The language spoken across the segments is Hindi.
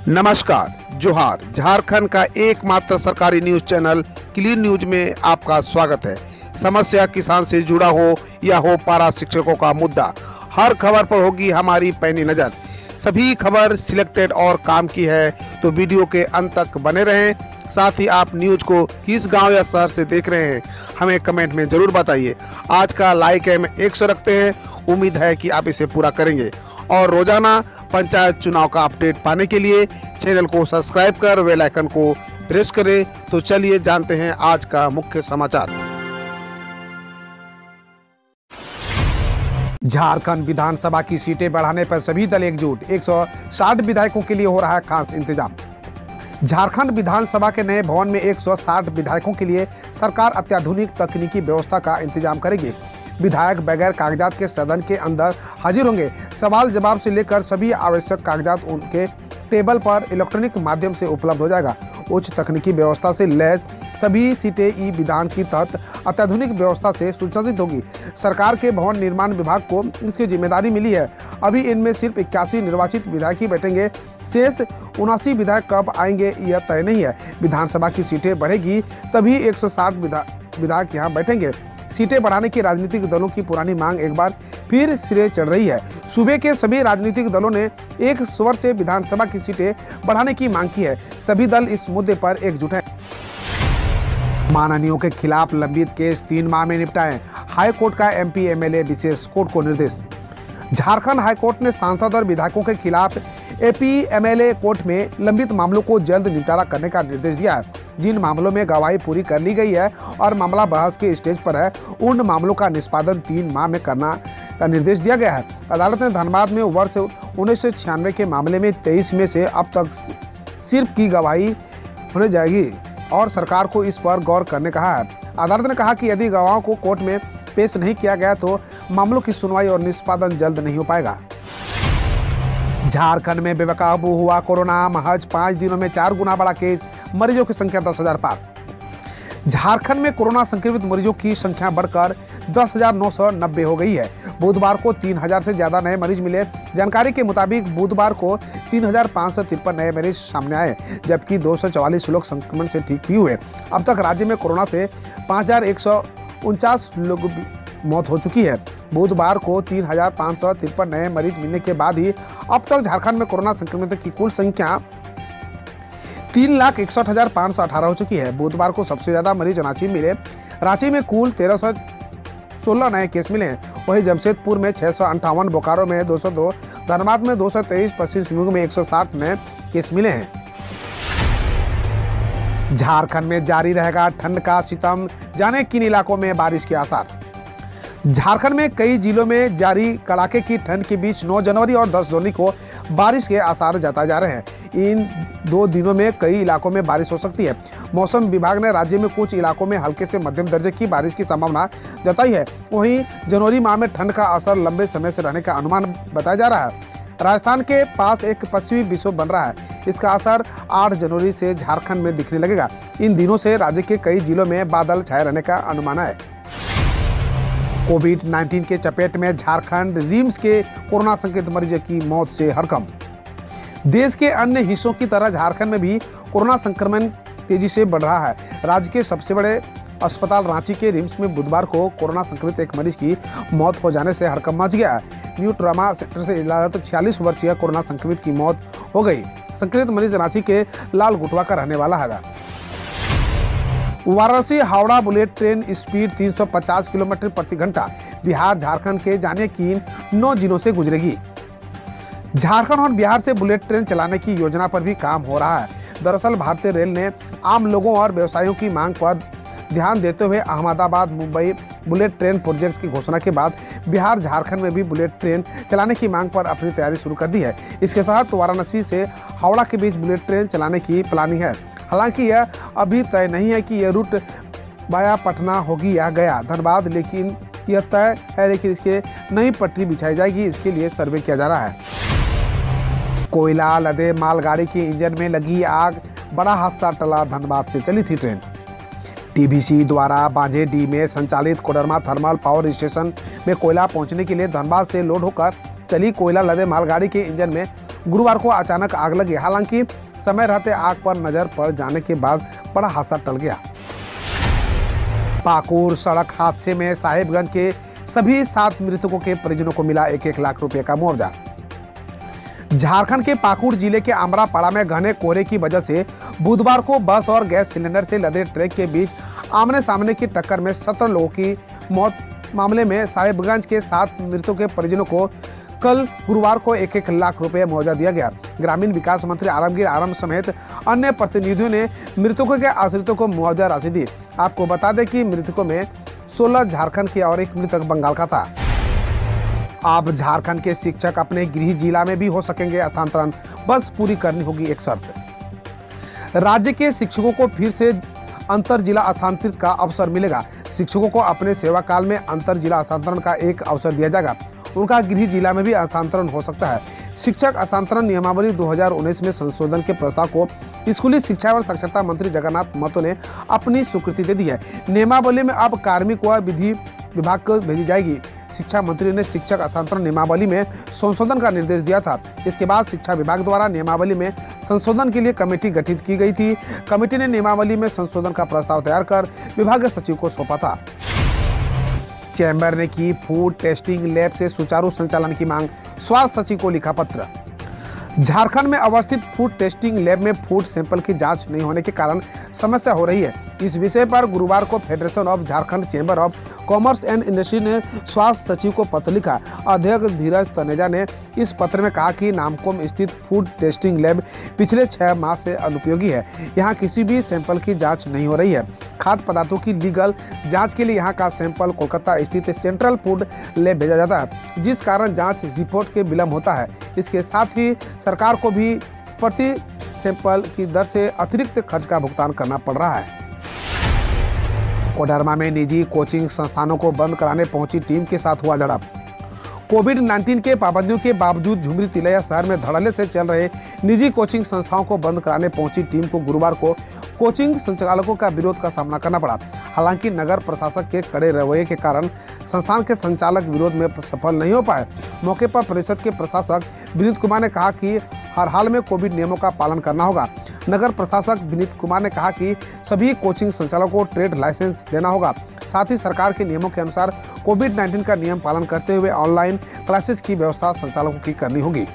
नमस्कार, जोहार। झारखंड का एकमात्र सरकारी न्यूज चैनल क्लीन न्यूज में आपका स्वागत है। समस्या किसान से जुड़ा हो या हो पारा शिक्षकों का मुद्दा, हर खबर पर होगी हमारी पैनी नज़र। सभी खबर सिलेक्टेड और काम की है, तो वीडियो के अंत तक बने रहें। साथ ही आप न्यूज को किस गांव या शहर से देख रहे हैं, हमें कमेंट में जरूर बताइए। आज का लाइक है 100 रखते हैं, उम्मीद है कि आप इसे पूरा करेंगे। और रोजाना पंचायत चुनाव का अपडेट पाने के लिए चैनल को सब्सक्राइब कर बेल आइकन को प्रेस करें। तो चलिए जानते हैं आज का मुख्य समाचार। झारखंड विधानसभा की सीटें बढ़ाने पर सभी दल एकजुट, 160 विधायकों के लिए हो रहा है खास इंतजाम। झारखंड विधानसभा के नए भवन में 160 विधायकों के लिए सरकार अत्याधुनिक तकनीकी व्यवस्था का इंतजाम करेगी। विधायक बगैर कागजात के सदन के अंदर हाजिर होंगे। सवाल जवाब से लेकर सभी आवश्यक कागजात उनके टेबल पर इलेक्ट्रॉनिक माध्यम से उपलब्ध हो जाएगा। उच्च तकनीकी व्यवस्था से लैस सभी सीटें ई विधान की तहत अत्याधुनिक व्यवस्था से सुसज्जित होगी। सरकार के भवन निर्माण विभाग को इसकी जिम्मेदारी मिली है। अभी इनमें सिर्फ 81 निर्वाचित विधायक ही बैठेंगे। शेष 79 विधायक कब आएंगे यह तय नहीं है। विधानसभा की सीटें बढ़ेगी तभी 160 विधायक यहाँ बैठेंगे। सीटें बढ़ाने की राजनीतिक दलों की पुरानी मांग एक बार फिर सिरे चढ़ रही है। सूबे के सभी राजनीतिक दलों ने एक स्वर से विधानसभा की सीटें बढ़ाने की मांग की है। सभी दल इस मुद्दे पर एकजुट हैं। मानहानियों के खिलाफ लंबित केस 3 माह में निपटाएं, हाई कोर्ट का एमपी एमएलए विशेष कोर्ट को निर्देश। झारखंड हाई कोर्ट ने सांसद और विधायकों के खिलाफ एपी एमएलए कोर्ट में लंबित मामलों को जल्द निपटारा करने का निर्देश दिया है। जिन मामलों में गवाही पूरी कर ली गई है और मामला बहस के स्टेज पर है, उन मामलों का निष्पादन 3 माह में करना का निर्देश दिया गया है। अदालत ने धनबाद में वर्ष 1996 के मामले में 23 में से अब तक सिर्फ की गवाही होने जाएगी और सरकार को इस पर गौर करने कहा है। अदालत ने कहा कि यदि गवाहों को कोर्ट में पेश नहीं किया गया तो मामलों की सुनवाई और निष्पादन जल्द नहीं हो पाएगा। झारखंड में बेकाबू हुआ कोरोना, महज 5 दिनों में 4 गुना बढ़ा केस, मरीजों की संख्या 10,000 पार। झारखंड में कोरोना संक्रमित मरीजों की संख्या बढ़कर 10,990 हो गई है। बुधवार को 3,000 से ज्यादा नए मरीज मिले। जानकारी के मुताबिक बुधवार को 3,553 नए मरीज सामने आए, जबकि 244 लोग संक्रमण से ठीक भी हुए। अब तक राज्य में कोरोना से 5,149 लोग मौत हो चुकी है। बुधवार को 3,553 नए मरीज मिलने के बाद ही अब तक झारखंड में कोरोना संक्रमितों की कुल संख्या 3,61,518 हो चुकी है। बुधवार को सबसे ज्यादा मरीज रांची मिले। रांची में कुल 1,316 नए केस मिले हैं। वहीं जमशेदपुर में 658, बोकारो में 202, धनबाद में 223, पश्चिम सिंहभूम में 160 नए केस मिले हैं। झारखंड में जारी रहेगा ठंड का सितम, जाने किन इलाकों में बारिश के आसार। झारखंड में कई जिलों में जारी कड़ाके की ठंड के बीच 9 जनवरी और 10 जनवरी को बारिश के आसार जताए जा रहे हैं। इन 2 दिनों में कई इलाकों में बारिश हो सकती है। मौसम विभाग ने राज्य में कुछ इलाकों में हल्के से मध्यम दर्जे की बारिश की संभावना जताई है। वहीं जनवरी माह में ठंड का असर लंबे समय से रहने का अनुमान बताया जा रहा है। राजस्थान के पास एक पश्चिमी विक्षोभ बन रहा है। इसका असर 8 जनवरी से झारखंड में दिखने लगेगा। इन दिनों से राज्य के कई जिलों में बादल छाए रहने का अनुमान है। कोविड-19 के चपेट में झारखंड, रिम्स के कोरोना संक्रमित मरीजों की मौत से हड़कंप। देश के अन्य हिस्सों की तरह झारखंड में भी कोरोना संक्रमण तेजी से बढ़ रहा है। राज्य के सबसे बड़े अस्पताल रांची के रिम्स में बुधवार को कोरोना संक्रमित एक मरीज की मौत हो जाने से हड़कंप मच गया है। न्यू ट्रामा सेंटर से इलाजरत 46 वर्षीय कोरोना संक्रमित की मौत हो गई। संक्रमित मरीज रांची के लाल गुटवा का रहने वाला है। Varanasi Howrah bullet train speed 350 kilometre प्रति घंटा बिहार झारखंड के जाने किन 9 जिलों से गुजरेगी। झारखंड और बिहार से बुलेट ट्रेन चलाने की योजना पर भी काम हो रहा है। दरअसल भारतीय रेल ने आम लोगों और व्यवसायियों की मांग पर ध्यान देते हुए Ahmedabad Mumbai bullet train project की घोषणा के बाद बिहार झारखंड में भी बुलेट ट्रेन चलाने की मांग पर अपनी तैयारी शुरू कर दी है। इसके तहत वाराणसी से हावड़ा के बीच बुलेट ट्रेन चलाने की प्लानिंग है। हालांकि यह अभी तय नहीं है कि यह रूट वाया पटना होगी या गया धनबाद, लेकिन यह तय है लेकिन इसके नई पटरी बिछाई जाएगी। इसके लिए सर्वे किया जा रहा है। कोयला लदे मालगाड़ी के इंजन में लगी आग, बड़ा हादसा टला। धनबाद से चली थी ट्रेन। टीबीसी द्वारा बांझेडी में संचालित कोडरमा थर्मल पावर स्टेशन में कोयला पहुंचने के लिए धनबाद से लोड होकर चली कोयला लदे मालगाड़ी के इंजन में गुरुवार को अचानक आग लगी। हालांकि समय रहते आग पर नजर पड़ जाने के बाद बड़ा हादसा टल गया। पाकुड़ सड़क हादसे में साहिबगंज के सभी 7 मृतकों के परिजनों को मिला 1-1 लाख रुपए का मुआवजा। झारखंड के पाकुड़ जिले के अमरापाड़ा में घने कोहरे की वजह से बुधवार को बस और गैस सिलेंडर से लदे ट्रक के बीच आमने सामने की टक्कर में 17 लोगों की मौत। मामले में साहिबगंज के 7 मृतकों के परिजनों को कल गुरुवार को 1-1 लाख रुपए मुआवजा दिया गया। ग्रामीण विकास मंत्री आलमगीर आलम समेत अन्य प्रतिनिधियों ने मृतकों के आश्रितों को मुआवजा राशि दी। आपको बता दें कि मृतकों में 16 झारखंड के और 1 मृतक बंगाल का था। अब झारखंड के शिक्षक अपने गृह जिला में भी हो सकेंगे स्थानांतरण, बस पूरी करनी होगी एक शर्त। राज्य के शिक्षकों को फिर से अंतर जिला स्थानांतरित का अवसर मिलेगा। शिक्षकों को अपने सेवा काल में अंतर जिला स्थानांतरण का एक अवसर दिया जाएगा। उनका गृह जिला में भी स्थानांतरण हो सकता है। शिक्षक स्थानांतरण नियमावली 2019 में संशोधन के प्रस्ताव को स्कूली शिक्षा एवं साक्षरता मंत्री जगन्नाथ महतो ने अपनी स्वीकृति दे दी है। नियमावली में अब कार्मिक व विधि विभाग को भेजी जाएगी। शिक्षा मंत्री ने शिक्षक स्थानांतरण नियमावली में संशोधन का निर्देश दिया था। इसके बाद शिक्षा विभाग द्वारा नियमावली में संशोधन के लिए कमेटी गठित की गई थी। कमेटी ने नियमावली में संशोधन का प्रस्ताव तैयार कर विभागीय सचिव को सौंपा था। चैम्बर ने की फूड टेस्टिंग लैब से सुचारू संचालन की मांग, स्वास्थ्य सचिव को लिखा पत्र। झारखंड में अवस्थित फूड टेस्टिंग लैब में फूड सैंपल की जांच नहीं होने के कारण समस्या हो रही है। इस विषय पर गुरुवार को federation of Jharkhand chamber of commerce and industry ने स्वास्थ्य सचिव को पत्र लिखा। अध्यक्ष धीरज तनेजा ने इस पत्र में कहा कि नामकोम स्थित फूड टेस्टिंग लैब पिछले 6 माह से अनुपयोगी है। यहाँ किसी भी सैंपल की जाँच नहीं हो रही है। खाद्य पदार्थों की लीगल जाँच के लिए यहाँ का सैंपल कोलकाता स्थित सेंट्रल फूड लैब भेजा जाता है, जिस कारण जाँच रिपोर्ट के विलम्ब होता है। इसके साथ ही सरकार को भी प्रति सैंपल की दर से अतिरिक्त खर्च का भुगतान करना पड़ रहा है। कोडरमा में निजी कोचिंग संस्थानों को बंद कराने पहुंची टीम के साथ हुआ झड़प। कोविड-19 के पाबंदियों के बावजूद झुमरी तिलैया शहर में धड़ल्ले से चल रहे निजी कोचिंग संस्थाओं को बंद कराने पहुंची टीम को गुरुवार को कोचिंग संचालकों का विरोध का सामना करना पड़ा। हालांकि नगर प्रशासक के कड़े रवैये के कारण संस्थान के संचालक विरोध में सफल नहीं हो पाए। मौके पर परिषद के प्रशासक विनीत कुमार ने कहा कि हर हाल में कोविड नियमों का पालन करना होगा। नगर प्रशासक विनीत कुमार ने कहा कि सभी कोचिंग संचालकों को ट्रेड लाइसेंस लेना होगा। साथ ही सरकार के नियमों के अनुसार कोविड-19 का नियम पालन करते हुए ऑनलाइन क्लासेस की व्यवस्था संचालकों की करनी होगी।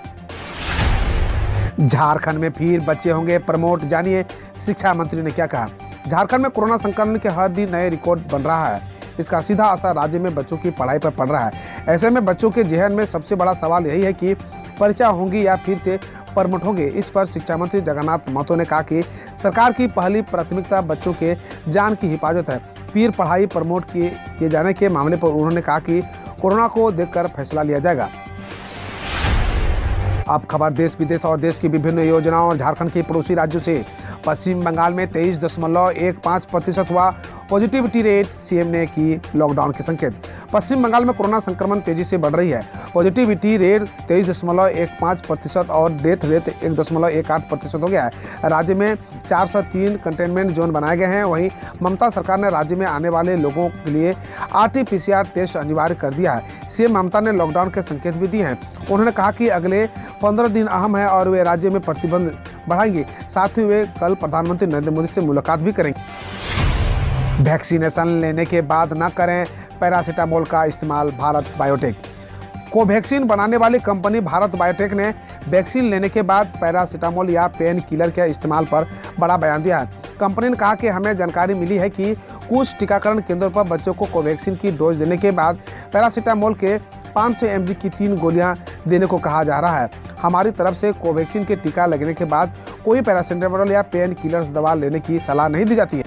झारखंड में फिर बच्चे होंगे प्रमोट, जानिए शिक्षा मंत्री ने क्या कहा। झारखंड में कोरोना संक्रमण के हर दिन नए रिकॉर्ड बन रहा है। इसका सीधा असर राज्य में बच्चों की पढ़ाई पर पड़ रहा है। ऐसे में बच्चों के जहन में सबसे बड़ा सवाल यही है कि परीक्षा होंगी या फिर से प्रमोट होंगे। इस पर शिक्षा मंत्री जगन्नाथ महतो ने कहा कि सरकार की पहली प्राथमिकता बच्चों के जान की हिफाजत है। फिर पढ़ाई प्रमोट किए जाने के मामले पर उन्होंने कहा कि कोरोना को देखकर फैसला लिया जाएगा। अब खबर देश विदेश और देश की विभिन्न योजनाओं और झारखंड के पड़ोसी राज्यों से। पश्चिम बंगाल में 23.15% हुआ पॉजिटिविटी रेट, सीएम ने की लॉकडाउन के संकेत। पश्चिम बंगाल में कोरोना संक्रमण तेजी से बढ़ रही है। पॉजिटिविटी रेट 23.15% और डेथ रेट 1.18% हो गया है। राज्य में 403 कंटेनमेंट जोन बनाए गए हैं। वहीं ममता सरकार ने राज्य में आने वाले लोगों के लिए RT-PCR टेस्ट अनिवार्य कर दिया है। सीएम ममता ने लॉकडाउन के संकेत भी दिए हैं। उन्होंने कहा कि अगले 15 दिन अहम है और वे राज्य में प्रतिबंध बढ़ाएंगे। साथ ही वे कल प्रधानमंत्री नरेंद्र मोदी से मुलाकात भी करेंगे। वैक्सीनेशन लेने के बाद न करें पैरासीटामोल का इस्तेमाल, भारत बायोटेक। कोवैक्सीन बनाने वाली कंपनी भारत बायोटेक ने वैक्सीन लेने के बाद पैरासीटामोल या पेन किलर के इस्तेमाल पर बड़ा बयान दिया है। कंपनी ने कहा कि हमें जानकारी मिली है कि कुछ टीकाकरण केंद्रों पर बच्चों को कोवैक्सीन की डोज देने के बाद पैरासीटामोल के 500 mg की 3 गोलियां देने को कहा जा रहा है। हमारी तरफ से कोवैक्सीन के टीका लगने के बाद कोई पैरासीटामोल या पेन किलर्स दवा लेने की सलाह नहीं दी जाती है।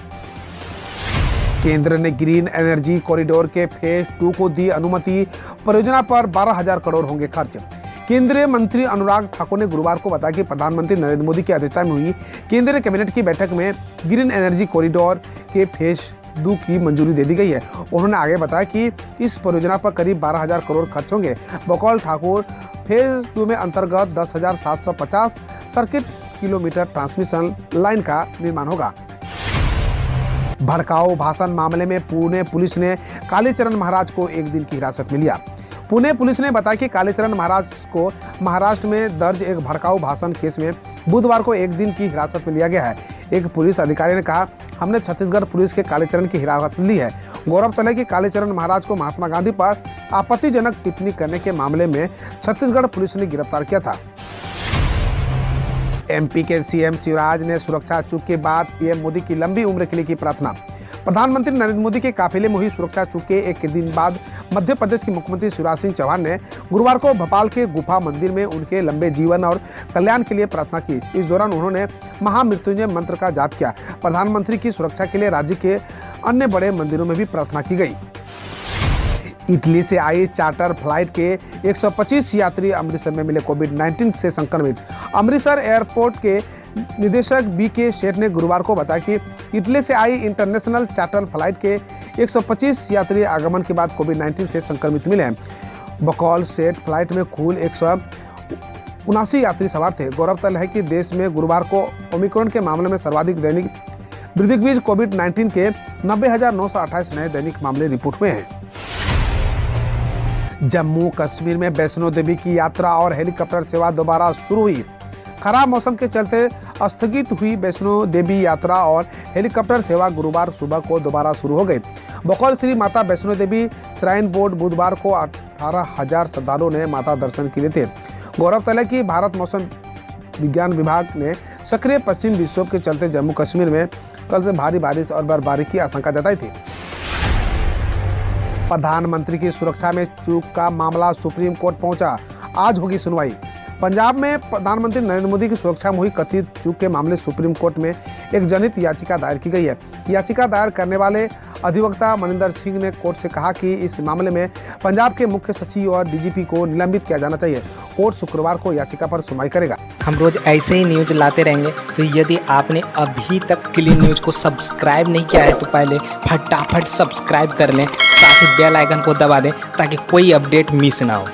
केंद्र ने ग्रीन एनर्जी कॉरिडोर के फेज 2 को दी अनुमति। परियोजना पर 12,000 करोड़ होंगे खर्च। केंद्रीय मंत्री अनुराग ठाकुर ने गुरुवार को बताया कि प्रधानमंत्री नरेंद्र मोदी की अध्यक्षता में हुई केंद्रीय कैबिनेट की बैठक में ग्रीन एनर्जी कॉरिडोर के फेज 2 की मंजूरी दे दी गई है। उन्होंने आगे बताया कि इस परियोजना पर करीब 12,000 करोड़ खर्च होंगे। बकौल ठाकुर, फेज 2 में अंतर्गत 10,750 सर्किट किलोमीटर ट्रांसमिशन लाइन का निर्माण होगा। भड़काऊ भाषण मामले में पुणे पुलिस ने कालीचरण महाराज को 1 दिन की हिरासत में लिया। पुणे पुलिस ने बताया कि कालीचरण महाराज को महाराष्ट्र में दर्ज एक भड़काऊ भाषण केस में बुधवार को एक दिन की हिरासत में लिया गया है। एक पुलिस अधिकारी ने कहा, हमने छत्तीसगढ़ पुलिस के कालीचरण की हिरासत ली है। गौरतलब है कि कालीचरण महाराज को महात्मा गांधी पर आपत्तिजनक टिप्पणी करने के मामले में छत्तीसगढ़ पुलिस ने गिरफ्तार किया था। एमपी के सीएम शिवराज ने सुरक्षा चूक के बाद पीएम मोदी की लंबी उम्र के लिए की प्रार्थना। प्रधानमंत्री नरेंद्र मोदी के काफिले में हुई सुरक्षा चूक के एक दिन बाद मध्य प्रदेश के मुख्यमंत्री शिवराज सिंह चौहान ने गुरुवार को भोपाल के गुफा मंदिर में उनके लंबे जीवन और कल्याण के लिए प्रार्थना की। इस दौरान उन्होंने महामृत्युंजय मंत्र का जाप किया। प्रधानमंत्री की सुरक्षा के लिए राज्य के अन्य बड़े मंदिरों में भी प्रार्थना की गई। इटली से आई चार्टर फ्लाइट के 125 यात्री अमृतसर में मिले कोविड-19 से संक्रमित। अमृतसर एयरपोर्ट के निदेशक बी.के. शेठ ने गुरुवार को बताया कि इटली से आई इंटरनेशनल चार्टर फ्लाइट के 125 यात्री आगमन के बाद कोविड-19 से संक्रमित मिले हैं। बकौल सेठ फ्लाइट में कुल 179 यात्री सवार थे। गौरतलब है कि देश में गुरुवार को ओमिक्रॉन के मामले में सर्वाधिक दैनिक वृद्धि के बीच कोविड-19 के 90,928 नए दैनिक मामले रिपोर्ट हुए हैं। जम्मू कश्मीर में वैष्णो देवी की यात्रा और हेलीकॉप्टर सेवा दोबारा शुरू हुई। खराब मौसम के चलते स्थगित हुई वैष्णो देवी यात्रा और हेलीकॉप्टर सेवा गुरुवार सुबह को दोबारा शुरू हो गई। बकौल श्री माता वैष्णो देवी श्राइन बोर्ड बुधवार को 18,000 श्रद्धालुओं ने माता दर्शन के लिए थे। गौरतलब है कि भारत मौसम विज्ञान विभाग ने सक्रिय पश्चिम विक्षोभ के चलते जम्मू कश्मीर में कल से भारी बारिश और बर्फबारी की आशंका जताई थी। प्रधानमंत्री की सुरक्षा में चूक का मामला सुप्रीम कोर्ट पहुंचा। आज होगी सुनवाई। पंजाब में प्रधानमंत्री नरेंद्र मोदी की सुरक्षा में हुई कथित चूक के मामले सुप्रीम कोर्ट में एक जनहित याचिका दायर की गई है। याचिका दायर करने वाले अधिवक्ता मनिंदर सिंह ने कोर्ट से कहा कि इस मामले में पंजाब के मुख्य सचिव और डीजीपी को निलंबित किया जाना चाहिए। कोर्ट शुक्रवार को याचिका पर सुनवाई करेगा। हम रोज ऐसे ही न्यूज लाते रहेंगे, तो यदि आपने अभी तक क्लीन न्यूज को सब्सक्राइब नहीं किया है तो पहले फटाफट सब्सक्राइब कर लें, साथ ही बेल आइकन को दबा दें ताकि कोई अपडेट मिस ना हो।